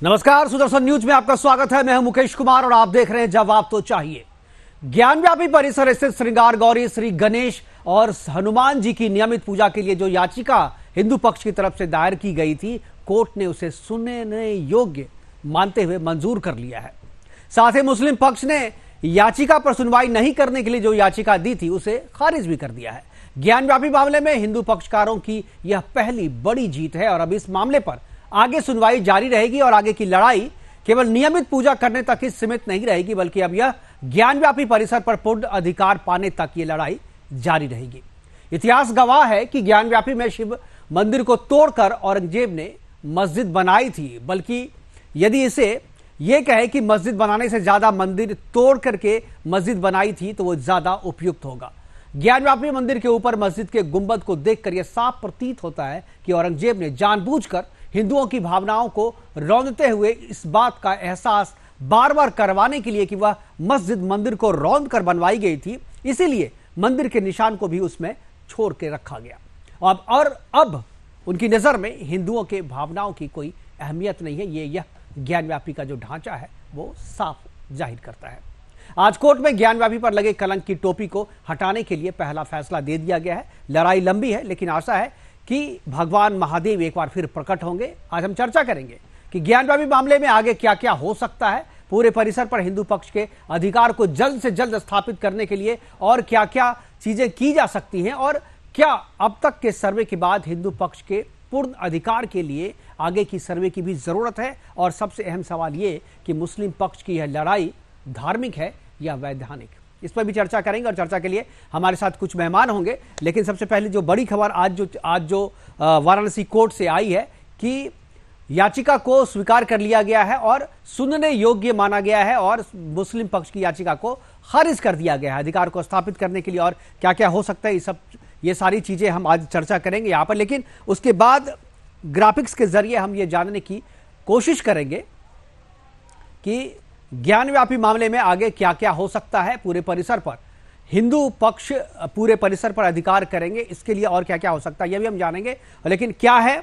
नमस्कार, सुदर्शन न्यूज में आपका स्वागत है। मैं हूं मुकेश कुमार और आप देख रहे हैं जवाब तो चाहिए। ज्ञानव्यापी परिसर स्थित श्रृंगार गौरी श्री गणेश और हनुमान जी की नियमित पूजा के लिए जो याचिका हिंदू पक्ष की तरफ से दायर की गई थी, कोर्ट ने उसे सुनने योग्य मानते हुए मंजूर कर लिया है। साथ ही मुस्लिम पक्ष ने याचिका पर सुनवाई नहीं करने के लिए जो याचिका दी थी उसे खारिज भी कर दिया है। ज्ञानव्यापी मामले में हिंदू पक्षकारों की यह पहली बड़ी जीत है और अब इस मामले पर आगे सुनवाई जारी रहेगी और आगे की लड़ाई केवल नियमित पूजा करने तक ही सीमित नहीं रहेगी, बल्कि अब यह ज्ञानव्यापी परिसर पर पूर्ण अधिकार पाने तक ये लड़ाई जारी रहेगी। इतिहास गवाह है कि ज्ञानव्यापी में शिव मंदिर को तोड़कर औरंगजेब ने मस्जिद बनाई थी, बल्कि यदि इसे यह कहे कि मस्जिद बनाने से ज्यादा मंदिर तोड़ करके मस्जिद बनाई थी तो वो ज्यादा उपयुक्त होगा। ज्ञानव्यापी मंदिर के ऊपर मस्जिद के गुंबद को देखकर यह साफ प्रतीत होता है कि औरंगजेब ने जानबूझकर हिंदुओं की भावनाओं को रौंदते हुए इस बात का एहसास बार बार करवाने के लिए कि वह मस्जिद मंदिर को रौंद कर बनवाई गई थी, इसीलिए मंदिर के निशान को भी उसमें छोड़ के रखा गया। अब उनकी नजर में हिंदुओं के भावनाओं की कोई अहमियत नहीं है। यह ज्ञानव्यापी का जो ढांचा है वो साफ जाहिर करता है। आज कोर्ट में ज्ञानव्यापी पर लगे कलंक की टोपी को हटाने के लिए पहला फैसला दे दिया गया है। लड़ाई लंबी है, लेकिन आशा है कि भगवान महादेव एक बार फिर प्रकट होंगे। आज हम चर्चा करेंगे कि ज्ञानव्यापी मामले में आगे क्या क्या हो सकता है, पूरे परिसर पर हिंदू पक्ष के अधिकार को जल्द से जल्द स्थापित करने के लिए और क्या क्या चीजें की जा सकती हैं, और क्या अब तक के सर्वे के बाद हिंदू पक्ष के पूर्ण अधिकार के लिए आगे की सर्वे की भी जरूरत है, और सबसे अहम सवाल ये कि मुस्लिम पक्ष की यह लड़ाई धार्मिक है या वैधानिक। इस पर भी चर्चा करेंगे और चर्चा के लिए हमारे साथ कुछ मेहमान होंगे। लेकिन सबसे पहले जो बड़ी खबर आज जो वाराणसी कोर्ट से आई है कि याचिका को स्वीकार कर लिया गया है और सुनने योग्य माना गया है और मुस्लिम पक्ष की याचिका को खारिज कर दिया गया है अधिकार को स्थापित करने के लिए। और क्या क्या हो सकता है, ये सारी चीजें हम आज चर्चा करेंगे यहाँ पर। लेकिन उसके बाद ग्राफिक्स के जरिए हम ये जानने की कोशिश करेंगे कि ज्ञानव्यापी मामले में आगे क्या क्या हो सकता है। पूरे परिसर पर हिंदू पक्ष पूरे परिसर पर अधिकार करेंगे, इसके लिए और क्या क्या हो सकता है यह भी हम जानेंगे। लेकिन क्या है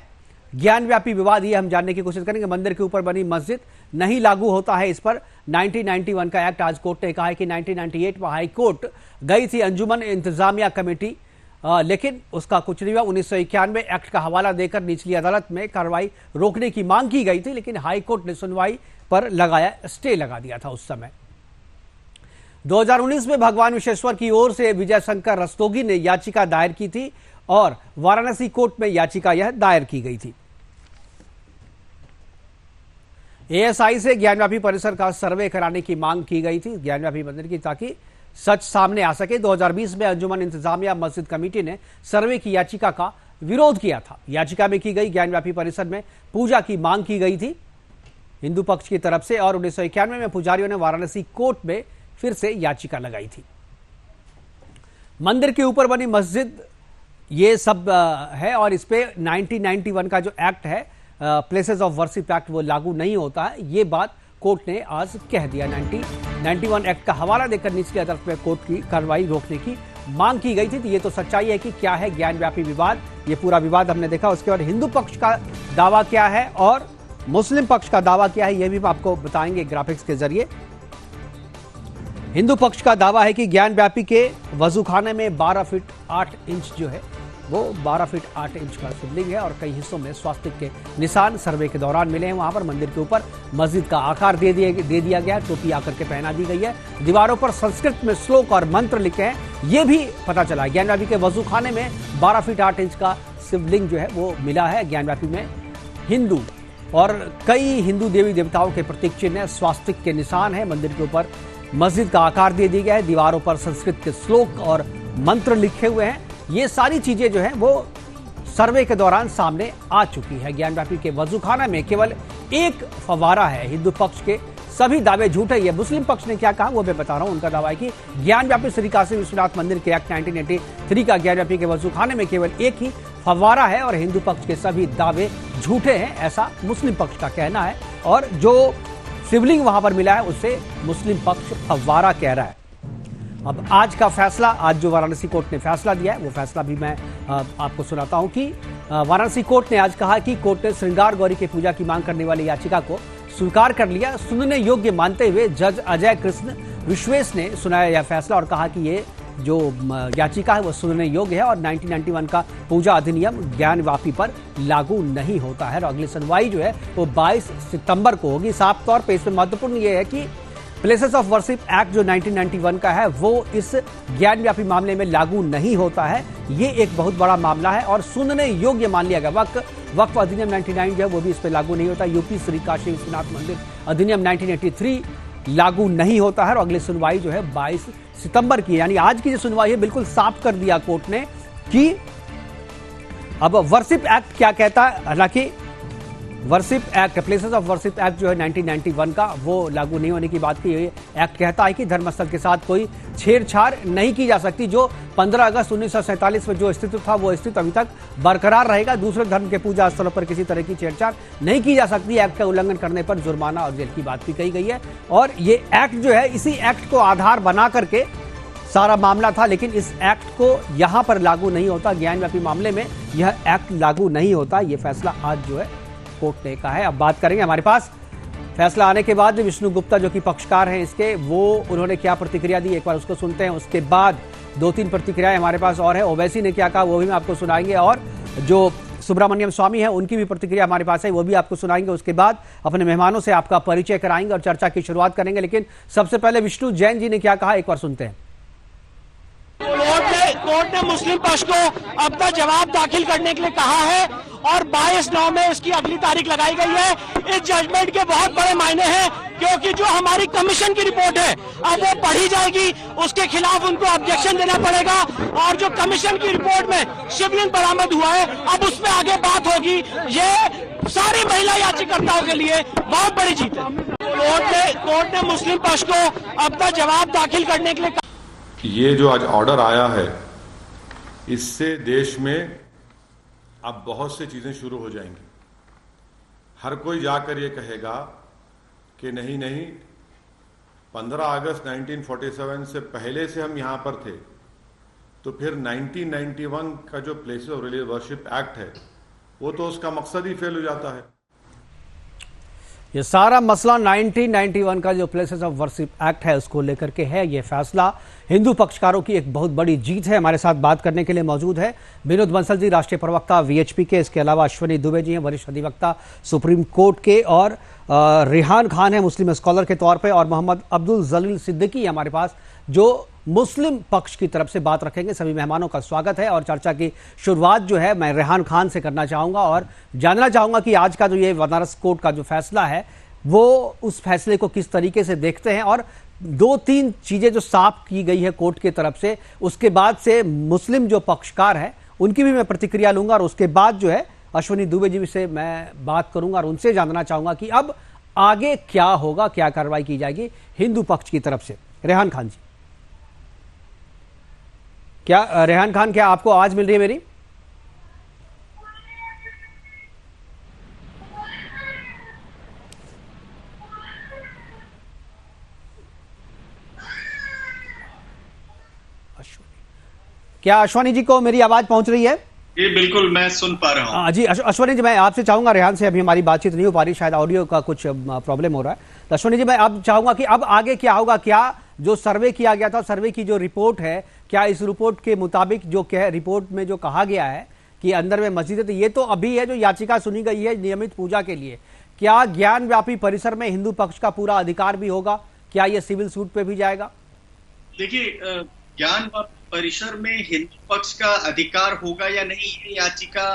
ज्ञानव्यापी विवाद, ये हम जानने की कोशिश करेंगे। मंदिर के ऊपर बनी मस्जिद नहीं लागू होता है, इस पर 1991 का एक्ट आज कोर्ट ने कहा है कि 1998 में हाई कोर्ट गई थी अंजुमन इंतजामिया कमेटी, लेकिन उसका कुछ नहीं हुआ। 1991 एक्ट का हवाला देकर निचली अदालत में कार्रवाई रोकने की मांग की गई थी, लेकिन हाई कोर्ट ने सुनवाई पर स्टे लगा दिया था उस समय। 2019 में भगवान विश्वेश्वर की ओर से विजय शंकर रस्तोगी ने याचिका दायर की थी और वाराणसी कोर्ट में याचिका यह दायर की गई थी। एएसआई से ज्ञानव्यापी परिसर का सर्वे कराने की मांग की गई थी ज्ञानव्यापी मंदिर की, ताकि सच सामने आ सके। 2020 में अंजुमन इंतजामिया मस्जिद कमेटी ने सर्वे की याचिका का विरोध किया था। याचिका में की गई ज्ञानव्यापी परिसर में पूजा की मांग की गई थी हिंदू पक्ष की तरफ से, और 1991 में पुजारियों ने वाराणसी कोर्ट में फिर से याचिका लगाई थी। मंदिर के ऊपर बनी मस्जिद ये सब है, और इस पे 1991 का जो एक्ट है प्लेसेस ऑफ वर्शिप एक्ट वो लागू नहीं होता है, ये बात कोर्ट ने आज कह दिया। 1991 एक्ट का हवाला देकर निचली अदालत में कोर्ट की कार्रवाई रोकने की मांग की गई थी। तो ये तो सच्चाई है कि क्या है ज्ञानव्यापी विवाद, ये पूरा विवाद हमने देखा। उसके बाद हिंदू पक्ष का दावा क्या है और मुस्लिम पक्ष का दावा क्या है, यह भी आपको बताएंगे ग्राफिक्स के जरिए। हिंदू पक्ष का दावा है कि ज्ञानव्यापी के वजूखाने में 12 फीट 8 इंच जो है वो 12 फीट 8 इंच का शिवलिंग है, और कई हिस्सों में स्वास्तिक के निशान सर्वे के दौरान मिले हैं। वहां पर मंदिर के ऊपर मस्जिद का आकार दे दिया गया, टोपी आकर के पहना दी गई है। दीवारों पर संस्कृत में श्लोक और मंत्र लिखे हैं, ये भी पता चला। ज्ञानव्यापी के वजूखाने में 12 फीट 8 इंच का शिवलिंग जो है वो मिला है। ज्ञानव्यापी में हिंदू और कई हिंदू देवी देवताओं के प्रतीक चिन्ह है, स्वास्तिक के निशान है। मंदिर के ऊपर मस्जिद का आकार दे दिया गया है, दीवारों पर संस्कृत के श्लोक और मंत्र लिखे हुए हैं। ये सारी चीजें जो हैं वो सर्वे के दौरान सामने आ चुकी है। ज्ञानव्यापी के वजूखाना में केवल एक फव्वारा है। हिंदू पक्ष के सभी दावे झूठे। ये मुस्लिम पक्ष ने क्या कहा वो मैं बता रहा हूं। उनका दावा है कि ज्ञानव्यापी श्री काशी विश्वनाथ मंदिर के एक्ट 1983 का ज्ञानव्यापी के वजूखाने में केवल एक ही फव्वारा है और हिंदू पक्ष के सभी दावे झूठे हैं, ऐसा मुस्लिम पक्ष का कहना है। और जो शिवलिंग वहां पर मिला है उसे मुस्लिम पक्ष फव्वारा कह रहा है। अब आज का फैसला, आज जो वाराणसी कोर्ट ने फैसला दिया है वो फैसला भी मैं आपको सुनाता हूं कि वाराणसी कोर्ट ने आज कहा कि कोर्ट ने श्रृंगार गौरी की पूजा की मांग करने वाली याचिका को स्वीकार कर लिया। सुनने योग्य मानते हुए जज अजय कृष्ण विश्वेश ने सुनाया यह फैसला और कहा कि ये जो याचिका है वो सुनने योग्य है और 1991 का पूजा अधिनियम ज्ञानवापी पर लागू नहीं होता है और अगली सुनवाई जो है वो 22 सितंबर को होगी। साफ तौर पे इसमें महत्वपूर्ण ये है कि प्लेसेस ऑफ वर्शिप एक्ट जो 1991 का है वो इस ज्ञानव्यापी मामले में लागू नहीं होता है। ये एक बहुत बड़ा मामला है और सुनने योग्य मान लिया गया। वक्फ अधिनियम 99 जो है वो भी इस पर लागू नहीं होता। यूपी श्री काशी विश्वनाथ मंदिर अधिनियम 1983 लागू नहीं होता है और अगली सुनवाई जो है 22 सितंबर की, यानी आज की जो सुनवाई है बिल्कुल साफ कर दिया कोर्ट ने कि अब वर्शिप एक्ट क्या कहता है। हालांकि worship act, places of worship act जो है 1991 का वो लागू नहीं होने की बात की। ये एक्ट कहता है कि धर्मस्थल के साथ कोई छेड़छाड़ नहीं की जा सकती। जो 15 अगस्त 1947 में जो अस्तित्व था वो अस्तित्व अभी तक बरकरार रहेगा। दूसरे धर्म के पूजा स्थलों पर किसी तरह की छेड़छाड़ नहीं की जा सकती। एक्ट का उल्लंघन करने पर जुर्माना और जेल की बात भी कही गई है और ये एक्ट जो है इसी एक्ट को आधार बना करके सारा मामला था, लेकिन इस एक्ट को यहां पर लागू नहीं होता। ज्ञानव्यापी मामले में यह एक्ट लागू नहीं होता। यह फैसला आज जो है कोर्ट ने कहा है। अब बात करेंगे, हमारे पास फैसला आने के बाद विष्णु गुप्ता जो कि पक्षकार हैं इसके, वो उन्होंने क्या प्रतिक्रिया दी, एक बार उसको सुनते हैं। उसके बाद 2-3 प्रतिक्रियाएं हमारे पास और है। ओवैसी ने क्या कहा वो भी मैं आपको सुनाएंगे और जो सुब्रमण्यम स्वामी है उनकी भी प्रतिक्रिया हमारे पास है, वो भी आपको सुनाएंगे। उसके बाद अपने मेहमानों से आपका परिचय कराएंगे और चर्चा की शुरुआत करेंगे। लेकिन सबसे पहले विष्णु जैन जी ने क्या कहा एक बार सुनते हैं। कोर्ट ने मुस्लिम पक्ष को अपना जवाब दाखिल करने के लिए कहा है और 22/9 में इसकी अगली तारीख लगाई गई है। इस जजमेंट के बहुत बड़े मायने हैं क्योंकि जो हमारी कमीशन की रिपोर्ट है अब वो पढ़ी जाएगी, उसके खिलाफ उनको ऑब्जेक्शन देना पड़ेगा और जो कमीशन की रिपोर्ट में शिवलिंग बरामद हुआ है अब उसमें आगे बात होगी। ये सारी महिला याचिकाकर्ताओं के लिए बहुत बड़ी जीत है। कोर्ट ने मुस्लिम पक्ष को अपना जवाब दाखिल करने के लिए ये जो आज ऑर्डर आया है इससे देश में अब बहुत सी चीजें शुरू हो जाएंगी। हर कोई जाकर ये कहेगा कि नहीं 15 अगस्त 1947 से पहले से हम यहां पर थे, तो फिर 1991 का जो places of religious worship act है वो तो उसका मकसद ही फेल हो जाता है। ये सारा मसला 1991 का जो प्लेसेस ऑफ वर्शिप एक्ट है उसको लेकर के है। ये फैसला हिंदू पक्षकारों की एक बहुत बड़ी जीत है। हमारे साथ बात करने के लिए मौजूद है विनोद बंसल जी, राष्ट्रीय प्रवक्ता वीएचपी के। इसके अलावा अश्वनी दुबे जी हैं, वरिष्ठ अधिवक्ता सुप्रीम कोर्ट के, और रेहान खान है मुस्लिम स्कॉलर के तौर पे, और मोहम्मद अब्दुल जलील सिद्दीकी है हमारे पास जो मुस्लिम पक्ष की तरफ से बात रखेंगे। सभी मेहमानों का स्वागत है और चर्चा की शुरुआत जो है मैं रेहान खान से करना चाहूंगा और जानना चाहूंगा कि आज का जो ये बनारस कोर्ट का जो फैसला है वो उस फैसले को किस तरीके से देखते हैं और 2-3 चीजें जो साफ की गई है कोर्ट की तरफ से, उसके बाद से मुस्लिम जो पक्षकार है उनकी भी मैं प्रतिक्रिया लूंगा और उसके बाद जो है अश्वनी दुबे जी से मैं बात करूंगा और उनसे जानना चाहूंगा कि अब आगे क्या होगा, क्या कार्रवाई की जाएगी हिंदू पक्ष की तरफ से। रेहान खान जी, क्या रेहान खान क्या आपको आवाज मिल रही है मेरी? क्या अश्वनी जी को मेरी आवाज पहुंच रही है? जी बिल्कुल, मैं सुन पा रहा हूं। जी अश्वनी जी, मैं आपसे चाहूंगा, रेहान से अभी हमारी बातचीत नहीं हो पा रही, शायद ऑडियो का कुछ प्रॉब्लम हो रहा है। तो अश्वनी जी, मैं अब चाहूंगा कि अब आगे क्या होगा। क्या जो सर्वे किया गया था, सर्वे की जो रिपोर्ट है, क्या इस रिपोर्ट के मुताबिक जो रिपोर्ट में जो कहा गया है कि अंदर में मस्जिद है, तो ये तो अभी है जो याचिका सुनी गई है नियमित पूजा के लिए, क्या ज्ञानव्यापी परिसर में हिंदू पक्ष का पूरा अधिकार भी होगा? क्या ये सिविल सूट पे भी जाएगा? देखिए, ज्ञानव्यापी परिसर में हिंदू पक्ष का अधिकार होगा या नहीं, ये याचिका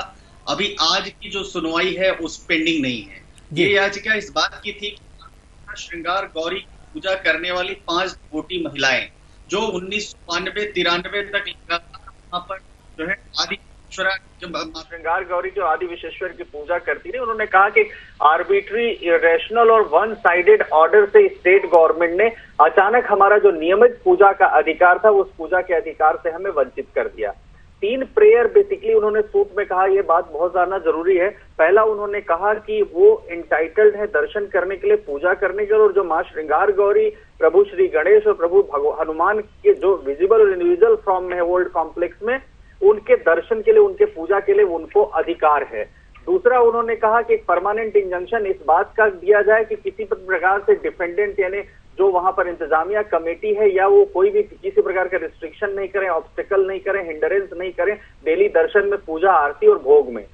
अभी आज की जो सुनवाई है उस पेंडिंग नहीं है। ये याचिका इस बात की थी कि श्रृंगार गौरी की पूजा करने वाली 5 वोटी महिलाएं जो 1992-93 तक लगातार वहां पर जो है आदि श्रृंगार गौरी जो आदि विश्वेश्वर की पूजा करती रही, उन्होंने कहा कि आर्बिट्री, इरेशनल और वन साइडेड ऑर्डर से स्टेट गवर्नमेंट ने अचानक हमारा जो नियमित पूजा का अधिकार था उस पूजा के अधिकार से हमें वंचित कर दिया। 3 प्रेयर बेसिकली उन्होंने सूट में कहा, यह बात बहुत जानना जरूरी है। पहला, उन्होंने कहा कि वो इंटाइटल्ड है दर्शन करने के लिए, पूजा करने के लिए, और जो मां श्रृंगार गौरी, प्रभु श्री गणेश और प्रभु हनुमान के जो विजिबल और इंडिविजुअल फॉर्म में है वर्ल्ड कॉम्प्लेक्स में, उनके दर्शन के लिए, उनके पूजा के लिए उनको अधिकार है। दूसरा उन्होंने कहा कि परमानेंट इंजंक्शन इस बात का दिया जाए कि किसी प्रकार से डिफेंडेंट यानी जो वहां पर इंतजामिया कमेटी है या वो कोई भी किसी प्रकार का रिस्ट्रिक्शन नहीं करें, ऑब्स्टेकल नहीं करें, हिंडरेंस नहीं करें डेली दर्शन में, पूजा आरती और भोग में।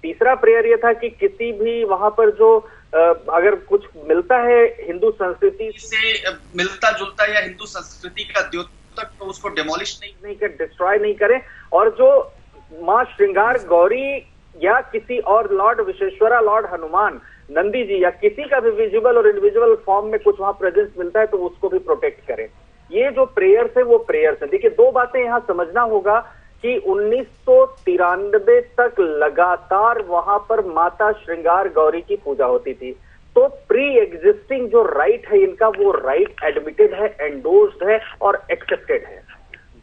तीसरा प्रेयर ये था कि किसी भी वहां पर जो अगर कुछ मिलता है हिंदू संस्कृति से मिलता जुलता या हिंदू संस्कृति का द्योतक, तो उसको डिमोलिश नहीं कर, डिस्ट्रॉय नहीं करें। और जो माँ श्रृंगार गौरी या किसी और लॉर्ड विश्वेश्वरा, लॉर्ड हनुमान, नंदी जी या किसी का भी विजिबल और इनविजिबल फॉर्म में कुछ वहां प्रेजेंस मिलता है तो उसको भी प्रोटेक्ट करें। ये जो प्रेयर्स है वो प्रेयर्स है। देखिए, दो बातें यहां समझना होगा कि 1993 तक लगातार वहां पर माता श्रृंगार गौरी की पूजा होती थी, तो प्री एग्जिस्टिंग जो राइट है इनका, वो राइट एडमिटेड है, एंडोर्स्ड है और एक्सेप्टेड है।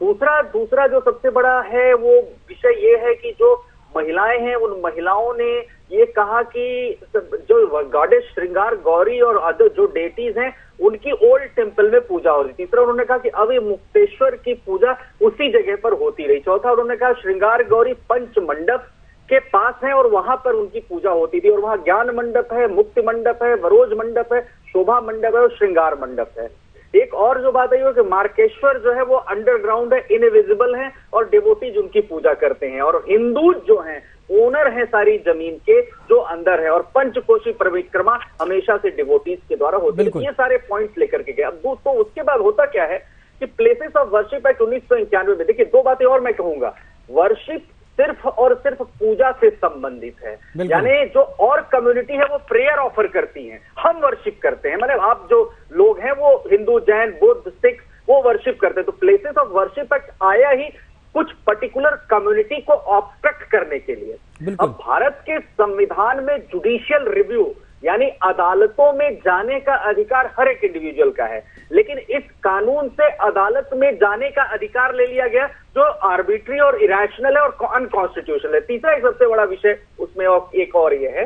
दूसरा जो सबसे बड़ा है वो विषय ये है कि जो महिलाएं हैं उन महिलाओं ने ये कहा कि जो गॉडेस श्रृंगार गौरी और अदर जो डेटीज हैं उनकी ओल्ड टेम्पल में पूजा हो रही। तीसरा उन्होंने कहा कि अभी मुक्तेश्वर की पूजा उसी जगह पर होती रही। चौथा उन्होंने कहा श्रृंगार गौरी पंच मंडप के पास है और वहां पर उनकी पूजा होती थी, और वहां ज्ञान मंडप है, मुक्ति मंडप है, वरोज मंडप है, शोभा मंडप है और श्रृंगार मंडप है। एक और जो बात है कि मार्केश्वर जो है वो अंडरग्राउंड है, इनविजिबल है और डिवोटीज उनकी पूजा करते हैं, और हिंदू जो हैं ओनर है सारी जमीन के जो अंदर है, और पंचकोशी परिक्रमा हमेशा से डिवोटीज के द्वारा होती है। ये सारे पॉइंट्स लेकर के गए। अब दोस्तों उसके बाद होता क्या है कि प्लेसेस ऑफ वर्शिप एक्ट 1991 में, देखिए दो बातें और मैं कहूंगा, वर्शिप सिर्फ और सिर्फ पूजा से संबंधित है, यानी जो और कम्युनिटी है वो प्रेयर ऑफर करती हैं, हम वर्शिप करते हैं, मतलब आप जो लोग हैं वो हिंदू, जैन, बुद्ध, सिख वो वर्शिप करते हैं। तो प्लेसेस ऑफ वर्शिप एक्ट आया ही कुछ पर्टिकुलर कम्युनिटी को ऑब्स्ट्रक्ट करने के लिए। अब भारत के संविधान में जुडिशियल रिव्यू यानी अदालतों में जाने का अधिकार हर एक इंडिविजुअल का है, लेकिन इस कानून से अदालत में जाने का अधिकार ले लिया गया जो आर्बिट्री और इरेशनल है और अनकॉन्स्टिट्यूशनल है। तीसरा एक सबसे बड़ा विषय उसमें एक और ये है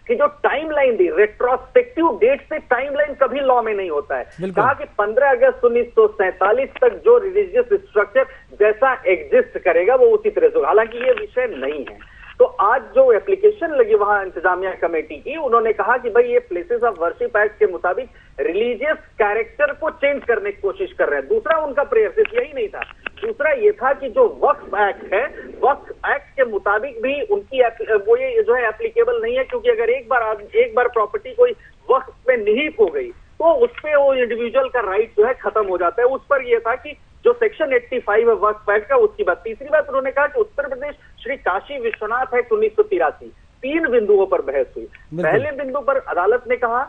कि जो टाइमलाइन दी, रेट्रोस्पेक्टिव डेट से टाइमलाइन कभी लॉ में नहीं होता है। कहा कि 15 अगस्त 1947 तक जो रिलीजियस स्ट्रक्चर जैसा एग्जिस्ट करेगा वो उसी तरह से, हालांकि ये विषय नहीं है। तो आज जो एप्लीकेशन लगी वहां इंतजामिया कमेटी की, उन्होंने कहा कि भाई ये प्लेसेस ऑफ वर्शिप एक्ट के मुताबिक रिलीजियस कैरेक्टर को चेंज करने की कोशिश कर रहे हैं। दूसरा उनका प्रेयर सिर्फ यही नहीं था, दूसरा ये था कि जो वक्फ एक्ट है, वक्फ एक्ट के मुताबिक भी उनकी वो ये जो है एप्लीकेबल नहीं है, क्योंकि अगर एक बार प्रॉपर्टी कोई वक्फ में निहित हो गई तो उस पर वो इंडिविजुअल का राइट जो है खत्म हो जाता है। उस पर यह था कि जो सेक्शन 85 है वक्फ एक्ट का, उसकी बात। तीसरी बात उन्होंने कहा कि उत्तर प्रदेश श्री काशी विश्वनाथ एक्ट 1983, 3 बिंदुओं पर बहस हुई। पहले बिंदु पर अदालत ने कहा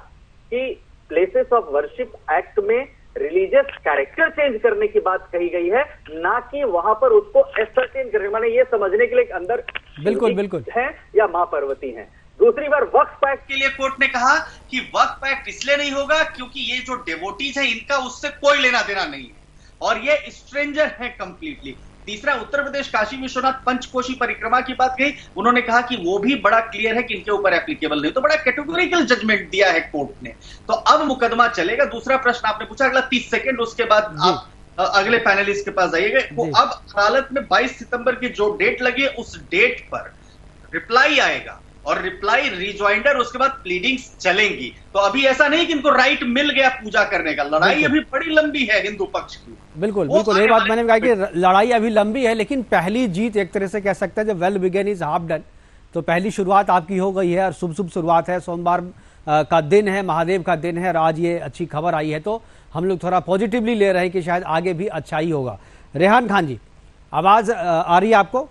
कि प्लेसेस ऑफ वर्शिप एक्ट में रिलीजियस कैरेक्टर चेंज करने की बात कही गई है, ना कि वहां पर उसको एसर्टेन करने, माने ये समझने के लिए अंदर बिल्कुल है या मां पार्वती है। दूसरी बार वक्फ एक्ट के लिए कोर्ट ने कहा कि वक्फ एक्ट इसलिए नहीं होगा क्योंकि ये जो डेवोटीज है इनका उससे कोई लेना देना नहीं है और ये स्ट्रेंजर है कंप्लीटली। तीसरा, उत्तर प्रदेश काशी विश्वनाथ पंचकोशी परिक्रमा की बात कही, उन्होंने कहा कि वो भी बड़ा क्लियर है कि इनके ऊपर एप्लीकेबल नहीं, तो बड़ा कैटेगोरिकल जजमेंट दिया है कोर्ट ने। तो अब मुकदमा चलेगा। दूसरा प्रश्न आपने पूछा, अगला 30 सेकंड, उसके बाद आप अगले पैनलिस्ट के पास जाइएगा। तो अब अदालत में 22 सितंबर की जो डेट लगी है उस डेट पर रिप्लाई आएगा और रिप्लाई रिजॉइंडर, उसके बाद प्लीडिंग्स चलेंगी। तो अभी ऐसा नहीं कि इनको राइट मिल गया पूजा करने का, लड़ाई अभी बड़ी लंबी है हिंदू पक्ष की। बिल्कुल यही बात मैंने कहा कि लड़ाई अभी लंबी है, लेकिन पहली जीत एक तरह से कह सकते हैं, जब well begun is half done, तो पहली शुरुआत आपकी हो गई है और शुभ शुरुआत है। सोमवार का दिन है, महादेव का दिन है और आज ये अच्छी खबर आई है, तो हम लोग थोड़ा पॉजिटिवली ले रहे हैं कि शायद आगे भी अच्छा ही होगा। रेहान खान जी, आवाज आ रही है आपको?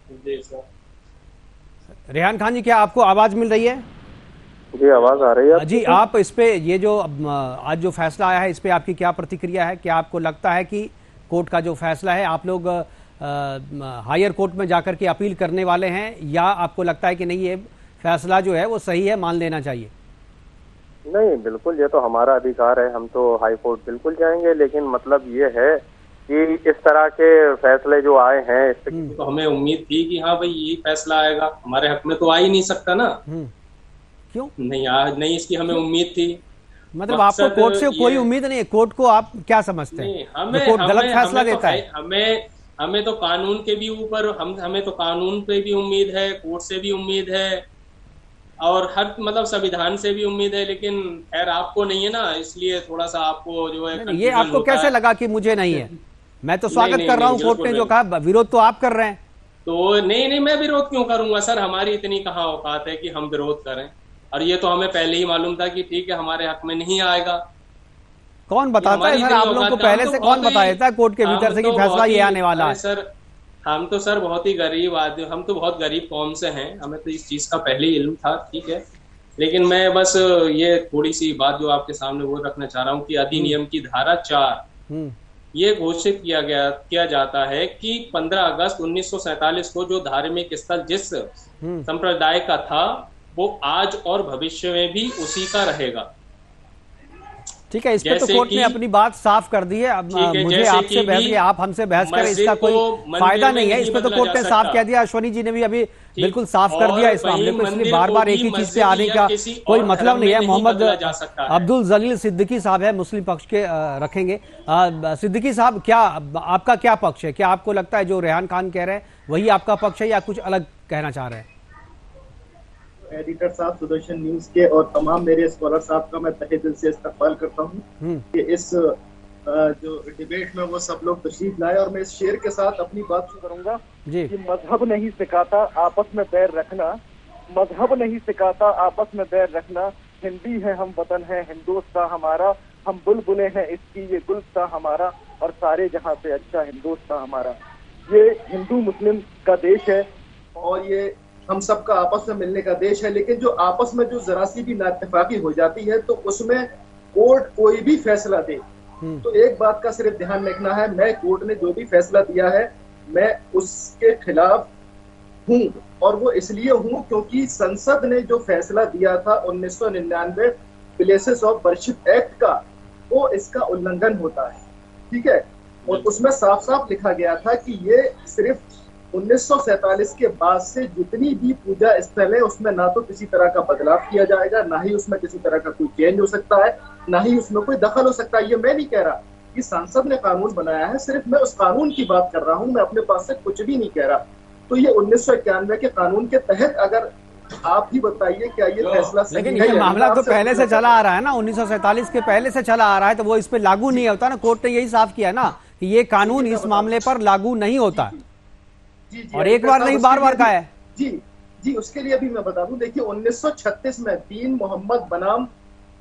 जी सर। रेहान खान जी, क्या आपको आवाज मिल रही है? जी आवाज आ रही है जी। आप इस पे, ये जो आज जो फैसला आया है, इस पे आपकी क्या प्रतिक्रिया है? क्या आपको लगता है कि कोर्ट का जो फैसला है, आप लोग हायर कोर्ट में जाकर के अपील करने वाले हैं, या आपको लगता है कि नहीं ये फैसला जो है वो सही है, मान लेना चाहिए? नहीं, बिल्कुल ये तो हमारा अधिकार है, हम तो हाई कोर्ट बिल्कुल जाएंगे, लेकिन मतलब ये है कि इस तरह के फैसले जो आए हैं इस तो हमें उम्मीद थी कि हाँ भाई ये फैसला आएगा, हमारे हक में तो आ ही नहीं सकता ना। क्यों नहीं, इसकी हमें उम्मीद थी। मतलब आपको कोर्ट से कोई उम्मीद नहीं है? कोर्ट को आप क्या समझते हैं? हमें कोर्ट गलत फैसला देता है? हमें तो कानून के भी ऊपर हमें तो कानून पे भी उम्मीद है, कोर्ट से भी उम्मीद है और हर मतलब संविधान से भी उम्मीद है, लेकिन खैर आपको नहीं है ना, इसलिए थोड़ा सा आपको जो है ये आपको कैसे लगा कि मुझे नहीं है? मैं तो स्वागत कर रहा हूँ, कोर्ट ने जो कहा, विरोध तो आप कर रहे हैं। तो नहीं, मैं विरोध क्यों करूंगा सर, हमारी इतनी कहाँ औकात है कि हम विरोध करें, और ये तो हमें पहले ही मालूम था कि ठीक है हमारे हक में नहीं आएगा। कौन बताता है सर आप लोगों को पहले से, कौन बता देता है कोर्ट के भीतर से कि फैसला ये आने वाला है? सर हम तो सर बहुत ही गरीब आदमी, हम तो बहुत गरीब कौम से हैं, हमें तो इस चीज का पहले ही इल्म था, ठीक है। लेकिन मैं बस ये थोड़ी सी बात जो आपके सामने वो रखना चाह रहा हूँ कि अधिनियम की धारा 4 ये घोषित किया जाता है कि 15 अगस्त 1947 को जो धार्मिक स्थल जिस संप्रदाय का था वो आज और भविष्य में भी उसी का रहेगा। ठीक है, इस पे तो कोर्ट ने अपनी बात साफ कर दी है। अब मुझे आपसे बहस की, आप हमसे बहस करें, इसका कोई फायदा नहीं है। इस पे तो कोर्ट ने साफ कह दिया, अश्वनी जी ने भी अभी बिल्कुल साफ कर दिया इस मामले को, इसलिए बार बार एक ही चीज पे आने का कोई मतलब नहीं है। मोहम्मद अब्दुल जलील सिद्दीकी साहब है, मुस्लिम पक्ष के, रखेंगे। सिद्दीकी साहब, क्या आपका क्या पक्ष है? क्या आपको लगता है जो रेहान खान कह रहे हैं वही आपका पक्ष है या कुछ अलग कहना चाह रहे हैं? एडिटर साहब, सुदर्शन न्यूज के और तमाम मेरे स्कॉलर साहब का मैं तहे दिल से इस्तकबाल करता हूँ कि इस जो डिबेट में वो सब लोग तशरीफ लाए, और मैं इस शेर के साथ अपनी बात शुरू करूंगा कि मजहब नहीं सिखाता आपस में बैर रखना, मजहब नहीं सिखाता आपस में बैर रखना, हिंदी है हम वतन है हिंदुस्तान हमारा, हम बुलबुलें हैं इसकी ये गुलस्तान हमारा, और सारे जहां से अच्छा हिंदुस्तान हमारा। ये हिंदू मुस्लिम का देश है और ये हम सबका आपस में मिलने का देश है, लेकिन जो आपस में जो जरा सी भी नाइत्तेफाकी हो जाती है तो उसमें कोर्ट कोई भी फैसला दे तो एक बात का सिर्फ ध्यान रखना है, मैं कोर्ट ने जो भी फैसला दिया है मैं उसके खिलाफ हूं, और वो इसलिए हूं क्योंकि संसद ने जो फैसला दिया था 1999 प्लेसेस ऑफ वर्शिप एक्ट का, वो इसका उल्लंघन होता है, ठीक है। और उसमें साफ साफ लिखा गया था कि ये सिर्फ 1947 के बाद से जितनी भी पूजा स्थल है उसमें ना तो किसी तरह का बदलाव किया जाएगा, ना ही उसमें किसी तरह का कोई चेंज हो सकता है, ना ही उसमें कोई दखल हो सकता है। ये मैं नहीं कह रहा कि संसद ने कानून बनाया है, सिर्फ मैं उस कानून की बात कर रहा हूं, मैं अपने पास से कुछ भी नहीं कह रहा। तो ये 1991 के कानून के तहत, अगर आप ही बताइए क्या ये फैसला सही है? लेकिन ये मामला तो पहले से चला आ रहा है ना, 1947 के पहले से चला आ रहा है, तो वो इस पे लागू नहीं होता ना। कोर्ट ने यही साफ किया ना कि ये कानून इस मामले पर लागू नहीं होता, और एक बार नहीं बार बार कहा है। जी, उसके लिए भी मैं बता दूं, देखिए 1936 में दीन मोहम्मद बनाम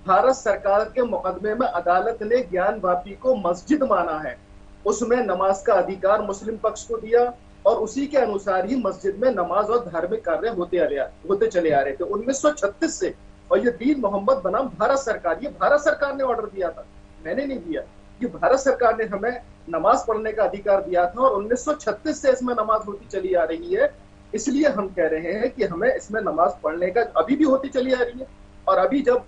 भारत सरकार के मुकदमे में अदालत ने ज्ञानवापी को मस्जिद माना है, उसमें नमाज का अधिकार मुस्लिम पक्ष को दिया, और उसी के अनुसार ही मस्जिद में नमाज और धार्मिक कार्य होते चले आ रहे थे 1936 से। और ये दीन मोहम्मद बनाम भारत सरकार, ये भारत सरकार ने ऑर्डर दिया था, मैंने नहीं दिया। कि भारत सरकार ने हमें नमाज पढ़ने का अधिकार दिया था, और 1936 से इसमें नमाज होती चली आ रही है, इसलिए हम कह रहे हैं कि हमें इसमें नमाज पढ़ने का अभी भी होती चली आ रही है। और अभी जब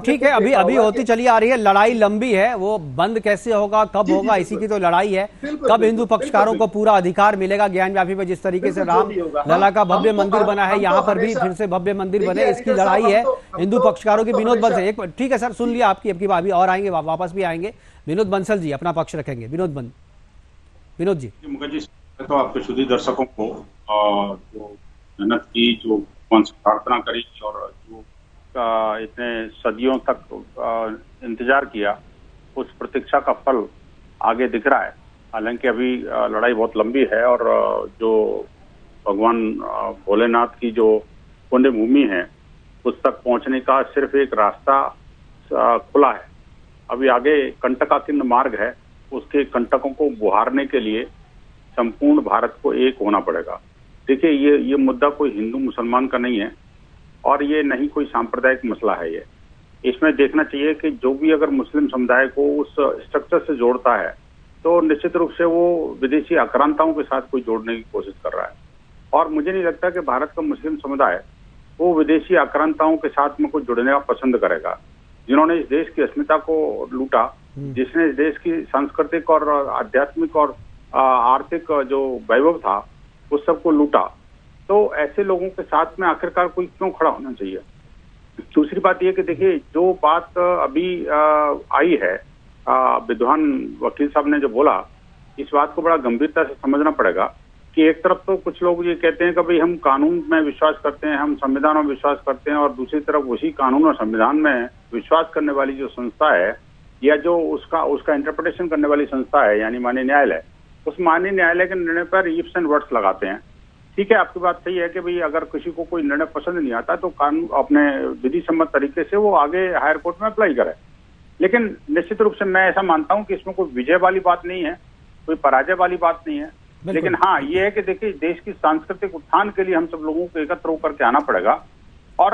ठीक है, अभी होती चली आ रही है, लड़ाई लंबी है, वो बंद कैसे होगा, कब होगा, इसी की तो लड़ाई है। कब हिंदू पक्षकारों को पूरा अधिकार मिलेगा ज्ञानव्यापी पे, जिस तरीके से राम लला का भव्य मंदिर बना है, यहाँ पर भी फिर से भव्य मंदिर बने, इसकी लड़ाई है हिंदू पक्षकारों की। विनोद बंसल, एक ठीक है सर, सुन लिया आपकी, अब की बात भी और आएंगे, वापस भी आएंगे। विनोद बंसल जी अपना पक्ष रखेंगे। विनोद जी। मुखर्जी, तो आपके शुद्ध दर्शकों को जो मेहनत की, जो प्रार्थना करी और जो इतने सदियों तक इंतजार किया, उस प्रतीक्षा का फल आगे दिख रहा है। हालांकि अभी लड़ाई बहुत लंबी है, और जो भगवान भोलेनाथ की जो पुण्य भूमि है उस तक पहुंचने का सिर्फ एक रास्ता खुला है। अभी आगे कंटकाकीर्ण मार्ग है, उसके कंटकों को बुहारने के लिए संपूर्ण भारत को एक होना पड़ेगा। देखिए, ये मुद्दा कोई हिंदू मुसलमान का नहीं है, और ये नहीं कोई सांप्रदायिक मसला है। ये इसमें देखना चाहिए कि जो भी अगर मुस्लिम समुदाय को उस स्ट्रक्चर से जोड़ता है तो निश्चित रूप से वो विदेशी आक्रांताओं के साथ कोई जोड़ने की कोशिश कर रहा है। और मुझे नहीं लगता कि भारत का मुस्लिम समुदाय वो विदेशी आक्रांताओं के साथ में कोई जुड़ने का पसंद करेगा, जिन्होंने इस देश की अस्मिता को लूटा, जिसने इस देश की सांस्कृतिक और आध्यात्मिक और आर्थिक जो वैभव था उस सबको लूटा। तो ऐसे लोगों के साथ में आखिरकार कोई क्यों खड़ा होना चाहिए? दूसरी बात यह कि देखिए, जो बात अभी आई है, विद्वान वकील साहब ने जो बोला इस बात को बड़ा गंभीरता से समझना पड़ेगा कि एक तरफ तो कुछ लोग ये कहते हैं कि भाई हम कानून में विश्वास करते हैं, हम संविधान में विश्वास करते हैं, और दूसरी तरफ उसी कानून और संविधान में विश्वास करने वाली जो संस्था है या जो उसका इंटरप्रिटेशन करने वाली संस्था है यानी माननीय न्यायालय, उस माननीय न्यायालय के निर्णय पर इफ्स एंड बट्स लगाते हैं। ठीक है, आपकी बात सही है कि भाई अगर किसी को कोई निर्णय पसंद नहीं आता तो कानून अपने विधि सम्मत तरीके से वो आगे हायर कोर्ट में अप्लाई करे। लेकिन निश्चित रूप से मैं ऐसा मानता हूं कि इसमें कोई विजय वाली बात नहीं है, कोई पराजय वाली बात नहीं है। लेकिन हाँ, ये है कि देखिए देश की सांस्कृतिक उत्थान के लिए हम सब लोगों को एकत्र होकर के आना पड़ेगा, और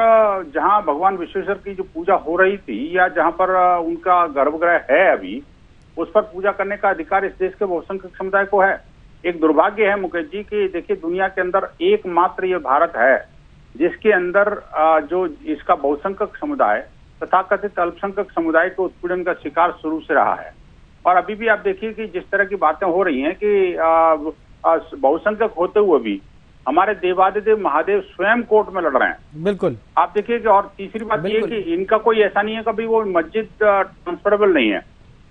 जहां भगवान विश्वेश्वर की जो पूजा हो रही थी या जहां पर उनका गर्भगृह है अभी, उस पर पूजा करने का अधिकार इस देश के बहुसंख्यक समुदाय को है। एक दुर्भाग्य है मुकेश जी कि देखिए दुनिया के अंदर एकमात्र ये भारत है जिसके अंदर जो इसका बहुसंख्यक समुदाय तथाकथित अल्पसंख्यक समुदाय के उत्पीड़न का शिकार शुरू से रहा है। और अभी भी आप देखिए कि जिस तरह की बातें हो रही हैं कि बहुसंख्यक होते हुए भी हमारे देवादिदेव महादेव स्वयं कोर्ट में लड़ रहे हैं। बिल्कुल, आप देखिए कि और तीसरी बात ये कि इनका कोई ऐसा नहीं है कभी वो मस्जिद ट्रांसफरेबल नहीं है,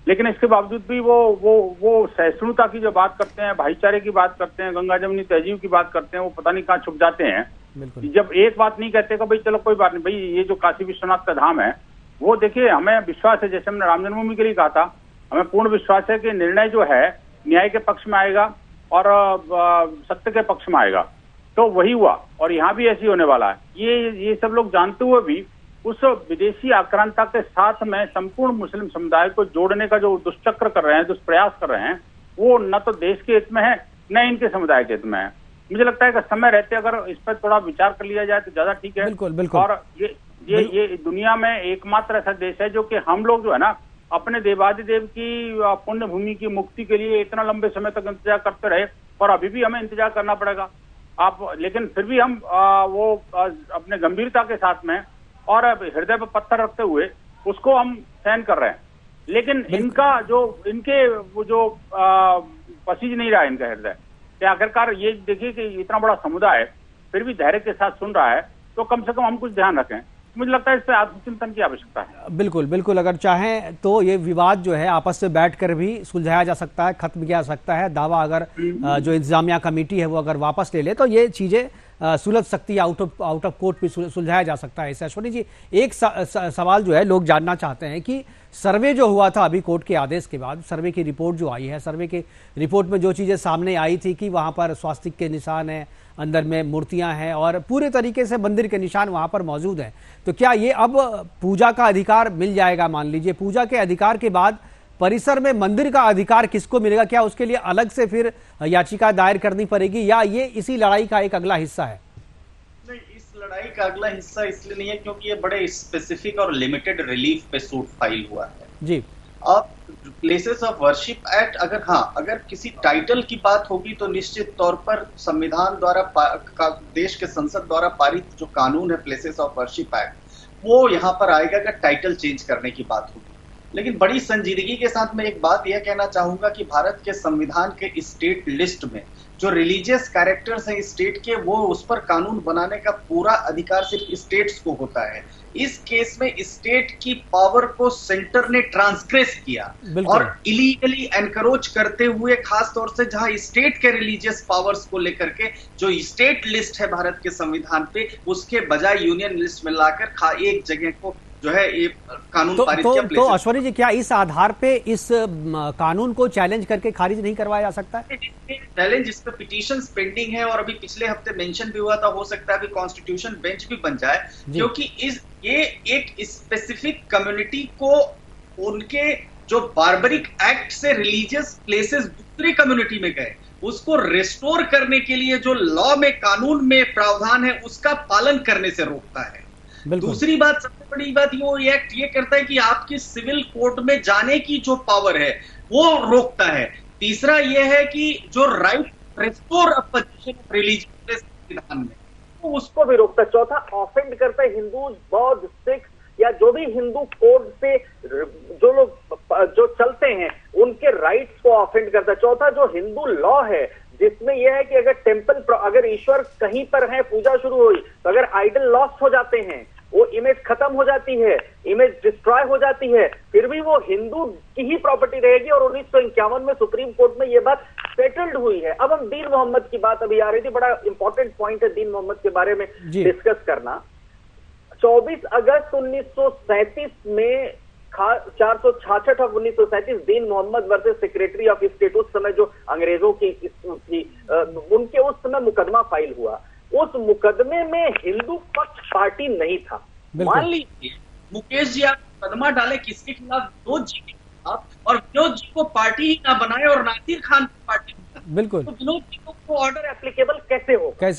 लेकिन इसके बावजूद भी वो सहिष्णुता की जो बात करते हैं, भाईचारे की बात करते हैं, गंगा जमुनी तहजीब की बात करते हैं, वो पता नहीं कहाँ छुप जाते हैं। जब एक बात नहीं कहते कि भाई चलो कोई बात नहीं, भाई ये जो काशी विश्वनाथ का धाम है वो देखिए हमें विश्वास है, जैसे हमने राम जन्मभूमि के लिए कहा था, हमें पूर्ण विश्वास है कि निर्णय जो है न्याय के पक्ष में आएगा और सत्य के पक्ष में आएगा। तो वही हुआ और यहाँ भी ऐसी होने वाला है। ये सब लोग जानते हुए भी उस विदेशी आक्रांता के साथ में संपूर्ण मुस्लिम समुदाय को जोड़ने का जो दुष्चक्र कर रहे हैं, दुष्प्रयास कर रहे हैं, वो न तो देश के हित में है न इनके समुदाय के हित में है। मुझे लगता है कि समय रहते अगर इस पर थोड़ा विचार कर लिया जाए तो ज्यादा ठीक है। बिल्कुल, बिल्कुल। और ये दुनिया में एकमात्र ऐसा देश है जो कि हम लोग जो है ना अपने देवादिदेव की पुण्य भूमि की मुक्ति के लिए इतना लंबे समय तक इंतजार करते रहे, और अभी भी हमें इंतजार करना पड़ेगा। लेकिन फिर भी हम अपने गंभीरता के साथ में और हृदय पर पत्थर रखते हुए उसको हम सहन कर रहे हैं। लेकिन इनका इनके पसीज नहीं रहा इनका हृदय। आखिरकार ये देखिए कि इतना बड़ा समुदाय फिर भी धैर्य के साथ सुन रहा है, तो कम से कम हम कुछ ध्यान रखें। मुझे लगता है इस पर आत्मचिंतन की आवश्यकता है। बिल्कुल बिल्कुल, अगर चाहें तो ये विवाद जो है आपस में बैठकर भी सुलझाया जा सकता है, खत्म किया जा सकता है। दावा अगर जो इंतजामिया कमेटी है वो अगर वापस ले ले तो ये चीजें सुलझ सकती है, आउट ऑफ कोर्ट भी सुलझाया जा सकता है। अश्वनी जी, एक सवाल जो है लोग जानना चाहते हैं कि सर्वे जो हुआ था अभी कोर्ट के आदेश के बाद, सर्वे की रिपोर्ट जो आई है, सर्वे की रिपोर्ट में जो चीजें सामने आई थी कि वहां पर स्वास्तिक के निशान है, अंदर में मूर्तियां हैं और पूरे तरीके से मंदिर के निशान वहां पर मौजूद हैं, तो क्या ये अब पूजा का अधिकार मिल जाएगा? मान लीजिए पूजा के अधिकार के बाद परिसर में मंदिर का अधिकार किसको मिलेगा? क्या उसके लिए अलग से फिर याचिका दायर करनी पड़ेगी या ये इसी लड़ाई का एक अगला हिस्सा है? नहीं, इस लड़ाई का अगला हिस्सा इसलिए नहीं है क्योंकि ये बड़े स्पेसिफिक और लिमिटेड रिलीफ पे सूट फाइल हुआ है जी। अब प्लेसेस ऑफ वर्शिप एक्ट अगर किसी टाइटल की बात होगी तो निश्चित तौर पर संविधान द्वारा देश के संसद द्वारा पारित जो कानून है प्लेसेस ऑफ वर्शिप एक्ट वो यहाँ पर आएगा अगर टाइटल चेंज करने की बात होगी। लेकिन बड़ी संजीदगी के साथ मैं एक बात यह कहना चाहूंगा कि भारत के संविधान के स्टेट लिस्ट में जो रिलीजियस कैरेक्टर्स हैं स्टेट के, वो उस पर कानून बनाने का पूरा अधिकार सिर्फ स्टेट्स को होता है। इस केस में स्टेट की पावर को सेंटर ने ट्रांसग्रेस किया और इलीगली एनकरोच करते हुए, खास तौर से जहां स्टेट के रिलीजियस पावर्स को लेकर के जो स्टेट लिस्ट है भारत के संविधान पे, उसके बजाय यूनियन लिस्ट में लाकर एक जगह को जो है ये कानून पारित किया। तो अश्वनी जी, क्या इस आधार पे इस कानून को चैलेंज करके खारिज नहीं करवाया जा सकता है? चैलेंज इस पे पिटीशंस पेंडिंग है और अभी पिछले हफ्ते मेंशन भी हुआ था, हो सकता है अभी कॉन्स्टिट्यूशन बेंच भी बन जाए, क्योंकि ये एक स्पेसिफिक कम्युनिटी को उनके जो बार्बरिक एक्ट से रिलीजियस प्लेसेस दूसरी कम्युनिटी में गए उसको रिस्टोर करने के लिए जो लॉ में कानून में प्रावधान है उसका पालन करने से रोकता है। दूसरी बात, सबसे बड़ी बात ये एक्ट ये करता है कि आपकी सिविल कोर्ट में जाने की जो पावर है वो रोकता है। तीसरा ये है कि जो right restore position of religion संविधान में तो उसको भी रोकता है। चौथा, ऑफेंड करता है हिंदू, बौद्ध, सिख या जो भी हिंदू कोड से जो लोग जो चलते हैं उनके राइट्स को ऑफेंड करता है। चौथा, जो हिंदू लॉ है जिसमें यह है कि अगर टेम्पल, अगर ईश्वर कहीं पर है, पूजा शुरू हुई तो अगर आइडल लॉस्ट हो जाते हैं वो इमेज खत्म हो जाती है, इमेज डिस्ट्रॉय हो जाती है, फिर भी वो हिंदू की ही प्रॉपर्टी रहेगी। और 1951 में सुप्रीम कोर्ट में ये बात सेटल्ड हुई है। अब हम दीन मोहम्मद की बात अभी आ रही थी, बड़ा इंपॉर्टेंट पॉइंट है दीन मोहम्मद के बारे में डिस्कस करना। 24 अगस्त 1937 में 466 of 1937 Deen Mohammad versus secretary of state, उस समय जो अंग्रेजों की उनके उस समय मुकदमा फाइल हुआ। उस मुकदमे में हिंदू पक्ष पार्टी नहीं था। मान लीजिए मुकेश जी आप मुकदमा डाले किसके खिलाफ? विनोद जी के खिलाफ, और विनोद जी को पार्टी ही ना बनाए और नासिर खान की पार्टी बनाए। बिल्कुल, तो विनोद जी को ऑर्डर एप्लीकेबल कैसे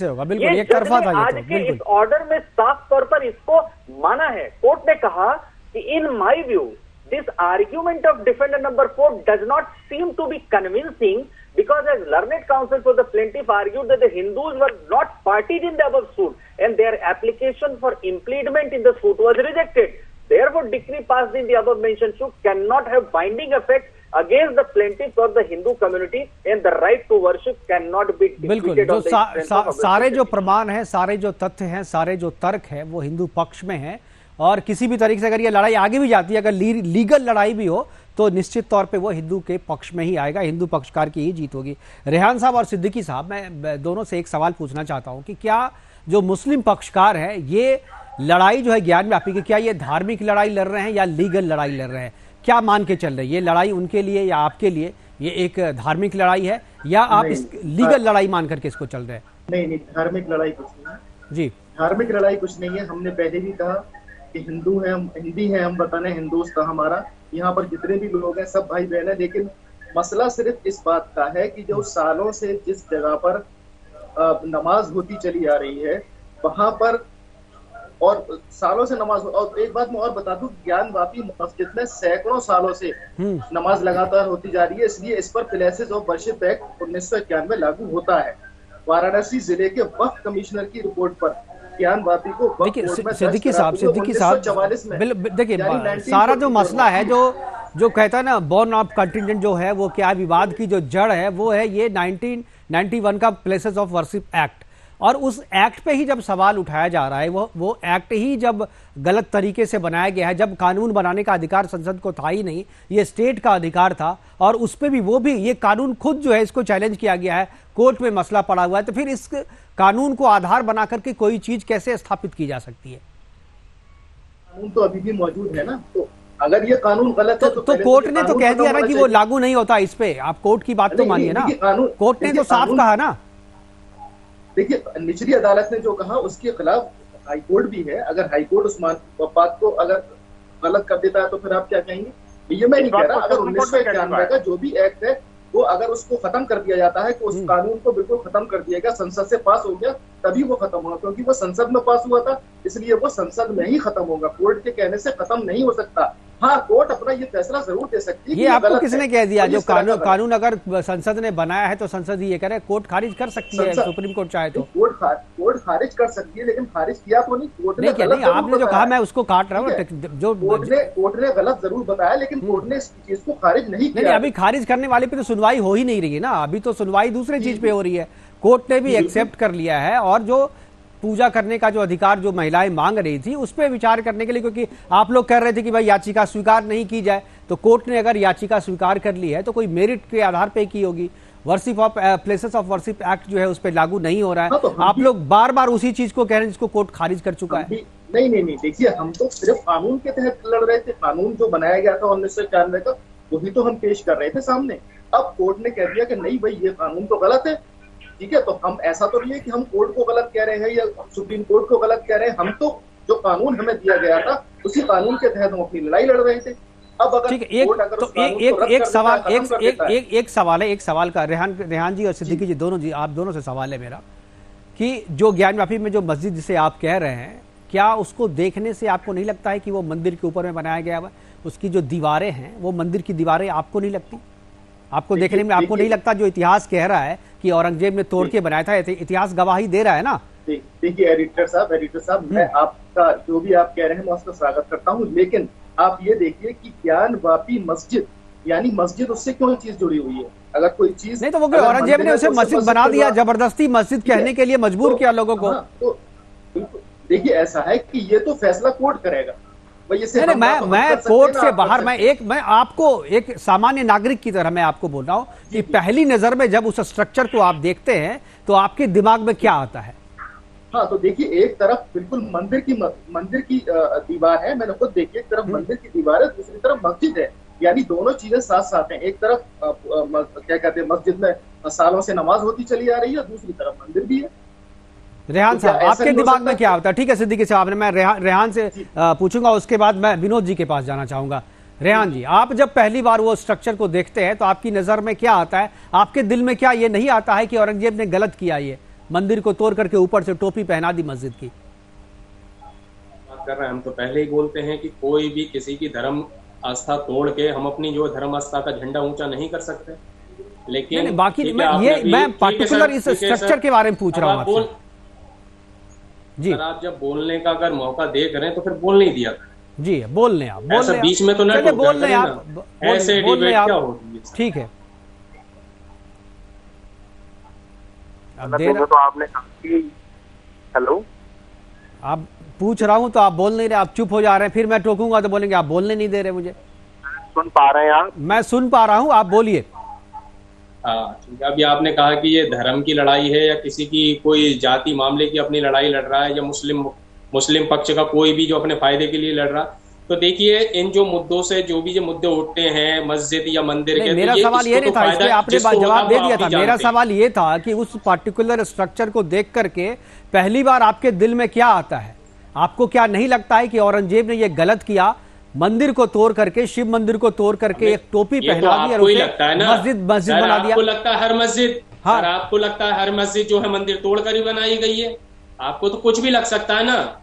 होगा? बिल्कुल एक तरफा था ये आज के इस ऑर्डर में साफ तौर पर इसको माना है। कोर्ट ने कहा कि in my view this argument of defendant number 4 does not seem to be convincing, because as learned counsel for the plaintiff argued that the Hindus were not parties in the above suit and their application for impleadment in the suit was rejected. Therefore, decree passed in the above mentioned suit cannot have binding effect against the plaintiffs or the Hindu community, and the right to worship cannot be बिल्कुल जो सारे जो प्रमाण हैं, सारे जो तथ्य हैं, सारे जो तर्क है वो हिंदू पक्ष में है। और किसी भी तरीके से अगर ये लड़ाई आगे भी जाती है, अगर लीगल लड़ाई भी हो, तो निश्चित तौर पे वो हिंदू के पक्ष में ही आएगा, हिंदू पक्षकार की ही जीत होगी। रेहान साहब और सिद्दीकी साहब, मैं दोनों से एक सवाल पूछना चाहता हूं कि क्या जो मुस्लिम पक्षकार है, ये लड़ाई जो है ज्ञानव्यापी की, क्या ये धार्मिक लड़ाई लड़ रहे हैं या लीगल लड़ाई लड़ रहे हैं? क्या मान के चल रहे हैं? ये लड़ाई उनके लिए या आपके लिए ये एक धार्मिक लड़ाई है, या आप इस लीगल लड़ाई मान करके इसको चल रहे हैं? नहीं, धार्मिक लड़ाई कुछ नहीं है जी, धार्मिक लड़ाई कुछ नहीं है। हमने पहले भी कहा कि हिंदू है, हम हिंदी है, हम बताने हिंदुस्तान हमारा, यहाँ पर जितने भी लोग हैं सब भाई बहन है। लेकिन मसला सिर्फ इस बात का है कि जो सालों से जिस जगह पर नमाज होती चली आ रही है वहां पर, और सालों से नमाज, और एक बात मैं और बता दूं, ज्ञानवापी मस्जिद में सैकड़ों सालों से नमाज लगातार होती जा रही है, इसलिए इस पर प्लेसेस ऑफ वर्शिप एक्ट 1991 लागू होता है। वाराणसी जिले के वक्फ कमिश्नर की रिपोर्ट पर ज्ञानवापी को सिद्दीकी साहब देखिए, सारा जो मसला है जो कहता है ना बॉर्न ऑफ कंटिजेंट जो है, वो क्या विवाद की जो जड़ है वो है ये 1991 का प्लेसेस ऑफ वर्शिप एक्ट। और उस एक्ट पे ही जब सवाल उठाया जा रहा है, वो एक्ट ही जब गलत तरीके से बनाया गया है, जब कानून बनाने का अधिकार संसद को था ही नहीं, ये स्टेट का अधिकार था, और उस पे भी वो भी ये कानून खुद जो है इसको चैलेंज किया गया है, कोर्ट में मसला पड़ा हुआ है, तो फिर इस कानून को आधार बना करके कोई चीज कैसे स्थापित की जा सकती है? कानून तो अभी भी मौजूद है ना, तो अगर ये कानून गलत है तो कोर्ट ने तो कह दिया ना कि वो लागू नहीं होता इस पे। आप कोर्ट की बात तो मानिए ना, कोर्ट ने तो साफ कहा ना। देखिए, निचली अदालत ने जो कहा उसके खिलाफ हाईकोर्ट भी है। अगर हाईकोर्ट उस बात को अगर गलत कर देता है तो फिर आप क्या कहेंगे? ये मैं नहीं कह रहा, अगर 1991 का जो भी एक्ट है वो अगर उसको खत्म कर दिया जाता है कि उस कानून को बिल्कुल खत्म कर दिया गया, संसद से पास हो गया, तभी वो खत्म होगा, क्योंकि वो संसद में पास हुआ था, इसलिए वो संसद में ही खत्म होगा, कोर्ट के कहने से खत्म नहीं हो सकता। हाँ, कोर्ट अपना ये फैसला जरूर दे सकती है। ये आपको किसने कह दिया? जो कानून अगर संसद ने बनाया है तो संसद ये करे, कोर्ट खारिज कर सकती है, सुप्रीम कोर्ट चाहे तो। कोर्ट खारिज कर सकती है, लेकिन खारिज किया तो नहीं कोर्ट ने। नहीं, आपने जो कहा मैं उसको काट रहा हूँ, जो कोर्ट ने गलत जरूर बताया, लेकिन कोर्ट ने इस चीज को खारिज नहीं किया। अभी खारिज करने वाले पे तो सुनवाई हो ही नहीं रही है ना, अभी तो सुनवाई दूसरे चीज पे हो रही है। कोर्ट ने भी एक्सेप्ट कर लिया है, और जो पूजा करने का जो अधिकार जो महिलाएं मांग रही थी उस पर विचार करने के लिए, क्योंकि आप लोग कह रहे थे कि भाई याचिका स्वीकार नहीं की जाए, तो कोर्ट ने अगर याचिका स्वीकार कर ली है तो कोई मेरिट के आधार पे की होगी। Worship of places of worship act जो है उस पर लागू नहीं हो रहा है। तो आप लोग बार बार उसी चीज को कह रहे हैं जिसको कोर्ट खारिज कर चुका है। नहीं, देखिए, हम तो सिर्फ कानून के तहत लड़ रहे थे। कानून जो बनाया गया था 1991 का, वही तो हम पेश कर रहे थे सामने। अब कोर्ट ने कह दिया कि नहीं भाई, ये कानून तो गलत है, ठीक है। तो हम ऐसा तो नहीं है कि हम कोर्ट को गलत कह रहे हैं या सुप्रीम कोर्ट को गलत कह रहे हैं, हम तो जो कानून हमें दिया गया था उसी कानून के तहत हम अपनी लड़ाई लड़ रहे थे। अब अगर एक सवाल का रेहान जी और सिद्दीकी जी दोनों जी, आप दोनों से सवाल है मेरा कि जो ज्ञानव्यापी में जो मस्जिद जिसे आप कह रहे हैं, क्या उसको देखने से आपको नहीं लगता है कि वो मंदिर के ऊपर में बनाया गया है? उसकी जो दीवारें हैं वो मंदिर की दीवारें आपको नहीं लगती? आपको देखने में आपको नहीं लगता जो इतिहास कह रहा है कि औरंगजेब ने तोड़ के बनाया था, इतिहास गवाही दे रहा है ना? देखिए एडिटर साहब, मैं आपका जो भी आप कह रहे हैं मैं उसका स्वागत करता हूं, लेकिन आप ये देखिए कि ज्ञानवापी मस्जिद, यानी मस्जिद, उससे क्यों चीज जुड़ी हुई है? अगर कोई चीज नहीं तो वो औरंगजेब ने उसे मस्जिद बना दिया, जबरदस्ती मस्जिद कहने के लिए मजबूर किया लोगों को। तो देखिए ऐसा है कि ये तो फैसला कोर्ट करेगा। नहीं, मैं कोर्ट से बाहर, मैं आपको एक सामान्य नागरिक की तरह मैं आपको बोल रहा हूं कि पहली नजर में जब उस स्ट्रक्चर को आप देखते हैं तो आपके दिमाग में क्या आता है? हाँ, तो देखिए एक तरफ बिल्कुल मंदिर की दीवार है, मैंने खुद देखी, एक तरफ मंदिर की दीवार है, दूसरी तरफ मस्जिद है, यानी दोनों चीजें साथ साथ हैं। एक तरफ क्या कहते हैं, मस्जिद में सालों से नमाज होती चली आ रही है, दूसरी तरफ मंदिर भी है। रेहान साहब, आपके दिमाग में क्या होता है? ठीक है सिद्दीकी साहब ने, मैं रेहान से पूछूंगा, उसके बाद मैं विनोद जी के पास जाना चाहूंगा। रेहान जी, आप जब पहली बार वो स्ट्रक्चर को देखते हैं तो आपकी नजर में क्या आता है? आपके दिल में क्या ये नहीं आता है कि औरंगजेब ने गलत किया, ये मंदिर को तोड़ करके ऊपर से टोपी पहना दी मस्जिद की? बात कर रहे हैं हम तो पहले ही बोलते हैं कि कोई भी किसी की धर्म आस्था तोड़ के हम अपनी जो धर्म आस्था का झंडा ऊंचा नहीं कर सकते। लेकिन नहीं, बाकी मैं पर्टिकुलर इस स्ट्रक्चर के बारे में पूछ रहा हूँ आपसे जी। आप जब बोलने का अगर मौका देख रहे हैं तो फिर बोल नहीं दिया जी, बोल लें आप, बोल बीच में तो नहीं बोल लें आप, ऐसे डिबेट क्या होगी? ठीक है, तो आपने कहा कि हेलो, आप पूछ रहा हूं तो आप बोल नहीं रहे, आप चुप हो जा रहे हैं, फिर मैं टोकूंगा तो बोलेंगे आप बोलने नहीं दे रहे मुझे। सुन पा रहे हैं आप? मैं सुन पा रहा हूं, आप बोलिए। हाँ ठीक है, अभी आपने कहा कि ये धर्म की लड़ाई है या किसी की कोई जाति मामले की अपनी लड़ाई लड़ रहा है या मुस्लिम पक्ष का कोई भी जो अपने फायदे के लिए लड़ रहा। तो देखिए इन जो मुद्दों से जो भी जो मुद्दे उठते हैं मस्जिद या मंदिर के, मेरा सवाल ये नहीं था, इसलिए आपने जवाब दे दिया था। मेरा सवाल ये था कि उस पर्टिकुलर स्ट्रक्चर को देख करके पहली बार आपके दिल में क्या आता है? आपको क्या नहीं लगता है कि औरंगजेब ने ये गलत किया, मंदिर को तोड़ करके, शिव मंदिर को तोड़ करके एक टोपी पहना दी और उसे मस्जिद बना दिया? आपको लगता है हर मस्जिद, हाँ, आपको लगता है हर मस्जिद जो है मंदिर तोड़कर ही बनाई गई है? आपको तो कुछ भी लग सकता है ना।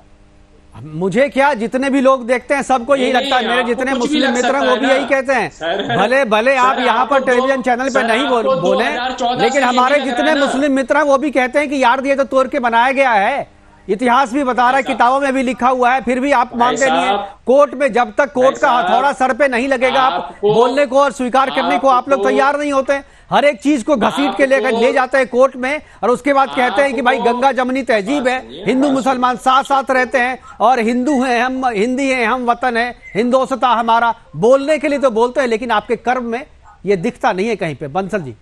मुझे क्या, जितने भी लोग देखते हैं सबको यही लगता है। मेरे जितने मुस्लिम मित्र हैं वो भी यही कहते हैं। भले आप यहाँ पर टेलीविजन चैनल पे नहीं बोले, लेकिन हमारे जितने मुस्लिम मित्र हैं वो भी कहते हैं कि यार ये तो तोड़ के बनाया गया है, इतिहास भी बता रहा है, किताबों में भी लिखा हुआ है, फिर भी आप मानते नहीं है। कोर्ट में जब तक कोर्ट का हथौड़ा सर पे नहीं लगेगा आप बोलने को और स्वीकार करने को आप लोग तैयार नहीं होते। हर एक चीज को घसीट के लेकर ले जाते हैं कोर्ट में और उसके बाद कहते हैं कि भाई गंगा जमनी तहजीब है, हिंदू मुसलमान साथ साथ रहते हैं और हिंदू हैं हम, हिंदी हैं हम, वतन है, हिंदोसता हमारा। बोलने के लिए तो बोलते हैं लेकिन आपके कर्म में ये दिखता नहीं है कहीं पे। बंसल जी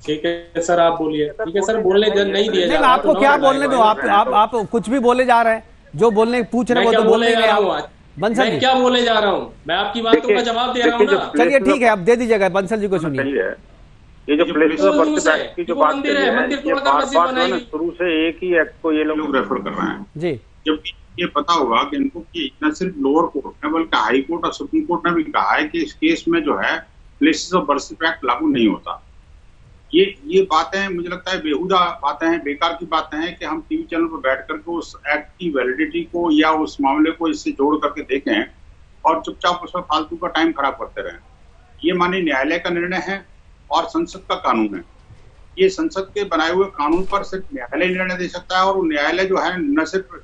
ठीक है सर, आप बोलिए। ठीक है सर, बोलने नहीं दिया नहीं, आपको क्या बोलने दो, आप कुछ भी बोले जा रहे हैं, जो बोलने पूछ रहे हो तो बोलने बंसल जी। क्या बोले जा रहा हूँ मैं, आपकी बातों का जवाब दे रहा हूँ ना। चलिए ठीक है, अब दे दीजिएगा, बंसल जी को सुनिए। ये जो प्लेसेस ऑफ वर्शिप की जो बात मंदिर है, मंदिर तोड़कर मस्जिद शुरू से एक ही एक्ट को ये लोग रेफर कर रहे हैं जी। जबकि ये पता होगा कि इनको कि न सिर्फ लोअर कोर्ट ने बल्कि हाई कोर्ट और सुप्रीम कोर्ट ने भी कहा है कि इस केस में जो है प्लेसेस ऑफ वर्शिप एक्ट लागू नहीं होता। ये बातें मुझे लगता है बेहुदा बातें हैं, बेकार की बातें हैं कि हम टीवी चैनल पर बैठ करके उस एक्ट की वैलिडिटी को या उस मामले को इससे जोड़ करके देखें और चुपचाप उसमें फालतू का टाइम खराब करते रहें। ये माननीय न्यायालय का निर्णय है और संसद का कानून है। ये संसद के बनाए हुए कानून पर सिर्फ न्यायालय निर्णय दे सकता है और न्यायालय जो है न सिर्फ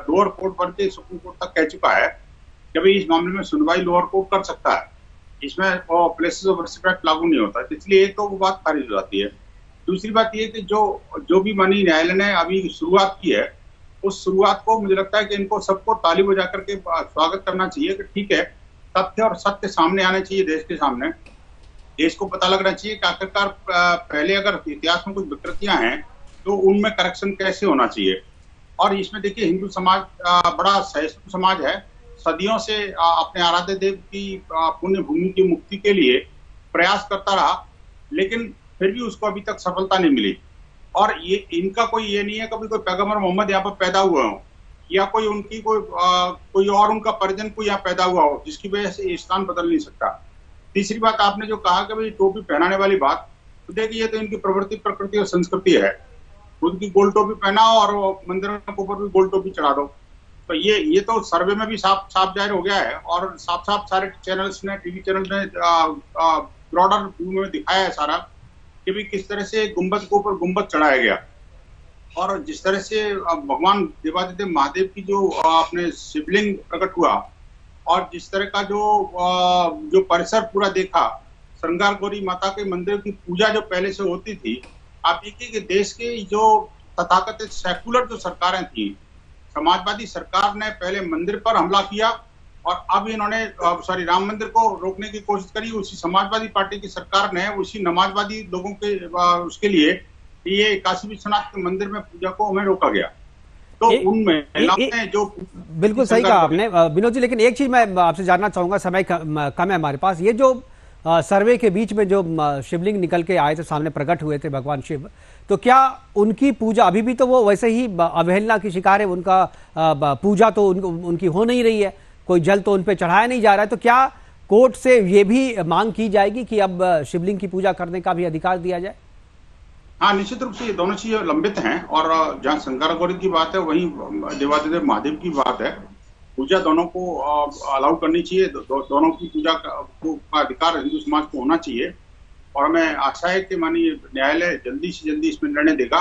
लोअर कोर्ट बल्कि सुप्रीम कोर्ट तक कह चुका है कि भाई इस मामले में सुनवाई लोअर कोर्ट कर सकता है, इसमें प्लेसेस ऑफ वर्शिप एक्ट लागू नहीं होता। इसलिए एक तो वो बात खारिज हो जाती है। दूसरी बात ये कि जो भी माननीय न्यायालय ने अभी शुरुआत की है उस शुरुआत को मुझे लगता है कि इनको सबको ताली बजा करके स्वागत करना चाहिए कि ठीक है, तथ्य और सत्य सामने आने चाहिए देश के सामने। देश को पता लगना चाहिए कि आखिरकार पहले अगर इतिहास में कुछ विकृतियां हैं तो उनमें करेक्शन कैसे होना चाहिए। और इसमें देखिए हिंदू समाज बड़ा सहिष्णु समाज है, सदियों से अपने आराध्य देव की पुण्य भूमि की मुक्ति के लिए प्रयास करता रहा, लेकिन फिर भी उसको अभी तक सफलता नहीं मिली। और ये इनका कोई ये नहीं है कभी कोई पैगंबर मोहम्मद यहाँ पर पैदा हुआ हो या कोई उनकी कोई और उनका परिजन कोई यहाँ पैदा हुआ हो जिसकी वजह से ये स्थान बदल नहीं सकता। तीसरी बात आपने जो कहा कि भाई टोपी पहनाने वाली बात, तो देखिए ये तो इनकी प्रवृत्ति, प्रकृति और संस्कृति है। खुद की गोल टोपी पहनाओ और मंदिरों के ऊपर भी गोल टोपी चढ़ा दो। तो ये तो सर्वे में भी साफ जाहिर हो गया है और साफ सारे चैनल्स ने, टीवी चैनल ने ब्रॉडर व्यू में दिखाया है सारा कि भी किस तरह से गुंबद के ऊपर गुंबद चढ़ाया गया और जिस तरह से भगवान देवादिदेव महादेव की जो अपने शिवलिंग प्रकट हुआ और जिस तरह का जो परिसर पूरा देखा, श्रृंगार गौरी माता के मंदिर की पूजा जो पहले से होती थी। आप देखिए कि देश के जो तथाकथित सेकुलर जो सरकारें थी, समाजवादी सरकार ने पहले मंदिर पर हमला किया और अब इन्होंने राम मंदिर को रोकने की कोशिश करी। उसी समाजवादी पार्टी की सरकार ने उसी नमाजवादी लोगों के उसके लिए ये काशी विश्वनाथ के मंदिर में पूजा को हमें रोका गया। तो उन महिलाओं ने जो बिल्कुल सही कहा आपने विनोद जी, लेकिन एक चीज मैं आपसे जानना चाहूंगा, समय कम है हमारे पास। ये जो सर्वे के बीच में जो शिवलिंग निकल के आए थे, सामने प्रकट हुए थे भगवान शिव, तो क्या उनकी पूजा अभी भी तो वो वैसे ही अवहेलना की शिकार है? उनका पूजा तो उनकी हो नहीं रही है, कोई जल तो उन पे चढ़ाया नहीं जा रहा है। तो क्या कोर्ट से ये भी मांग की जाएगी कि अब शिवलिंग की पूजा करने का भी अधिकार दिया जाए? हाँ, निश्चित रूप से ये दोनों चीजें लंबित हैं और जहाँ श्रृंगार गौरी की बात है वहीं देवादिदेव महादेव की बात है। पूजा दोनों को अलाउ करनी चाहिए, दोनों की पूजा का अधिकार हिंदू समाज को होना चाहिए और हमें आशा है कि माननीय न्यायालय जल्दी से जल्दी इसमें निर्णय देगा।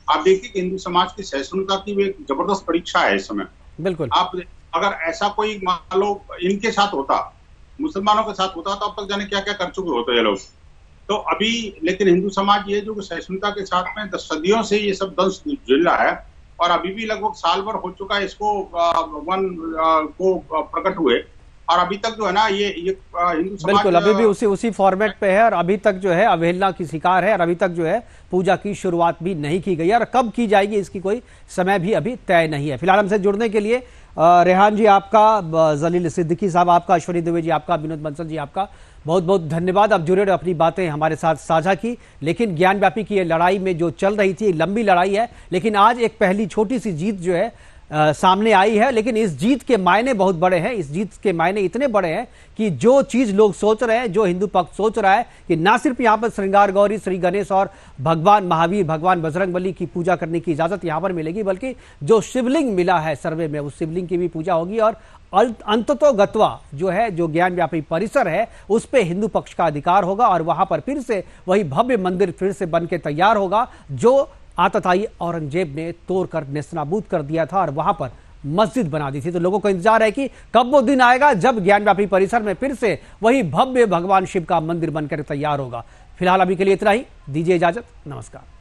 आप देखिए कि हिंदू समाज की सहिष्णुता की भी एक जबरदस्त परीक्षा है इस समय। बिल्कुल, आप अगर ऐसा कोई मान लो इनके साथ होता, मुसलमानों के साथ होता, तो अब तक जाने क्या क्या कर चुके होते ये लोग। तो अभी लेकिन हिंदू समाज ये जो सहिष्णुता के साथ में सदियों से ये सब दंश झेल रहा है और अभी भी लगभग साल भर हो चुका है इसको भगवान को प्रकट हुए और अभी तक जो है ना ये हिंदू समाज बिल्कुल अभी भी उसी फॉर्मेट पे है और अभी तक जो है अवहेलना की शिकार है और अभी तक जो है पूजा की शुरुआत भी नहीं की गई है और कब की जाएगी इसकी कोई समय भी अभी तय नहीं है। फिलहाल हमसे जुड़ने के लिए रेहान जी आपका, जलील सिद्दीकी साहब आपका, अश्विनी दुबे जी आपका, विनोद बंसल जी आपका बहुत बहुत धन्यवाद। आप जुड़े और अपनी बातें हमारे साथ साझा की। लेकिन ज्ञानव्यापी की ये लड़ाई में जो चल रही थी लंबी लड़ाई है, लेकिन आज एक पहली छोटी सी जीत जो है सामने आई है। लेकिन इस जीत के मायने बहुत बड़े हैं, इस जीत के मायने इतने बड़े हैं कि जो चीज लोग सोच रहे हैं, जो हिंदू पक्ष सोच रहा है कि ना सिर्फ यहाँ पर श्रृंगार गौरी, श्री गणेश और भगवान महावीर, भगवान बजरंगबली की पूजा करने की इजाजत यहाँ पर मिलेगी, बल्कि जो शिवलिंग मिला है सर्वे में उस शिवलिंग की भी पूजा होगी और अंततोगत्वा जो है जो ज्ञानव्यापी परिसर है उस पे हिंदू पक्ष का अधिकार होगा और वहां पर फिर से वही भव्य मंदिर फिर से बन के तैयार होगा जो आतताई औरंगजेब ने तोड़कर नेस्तनाबूद कर दिया था और वहां पर मस्जिद बना दी थी। तो लोगों को इंतजार है कि कब वो दिन आएगा जब ज्ञानव्यापी परिसर में फिर से वही भव्य भगवान शिव का मंदिर बनकर तैयार होगा। फिलहाल अभी के लिए इतना ही, दीजिए इजाजत, नमस्कार।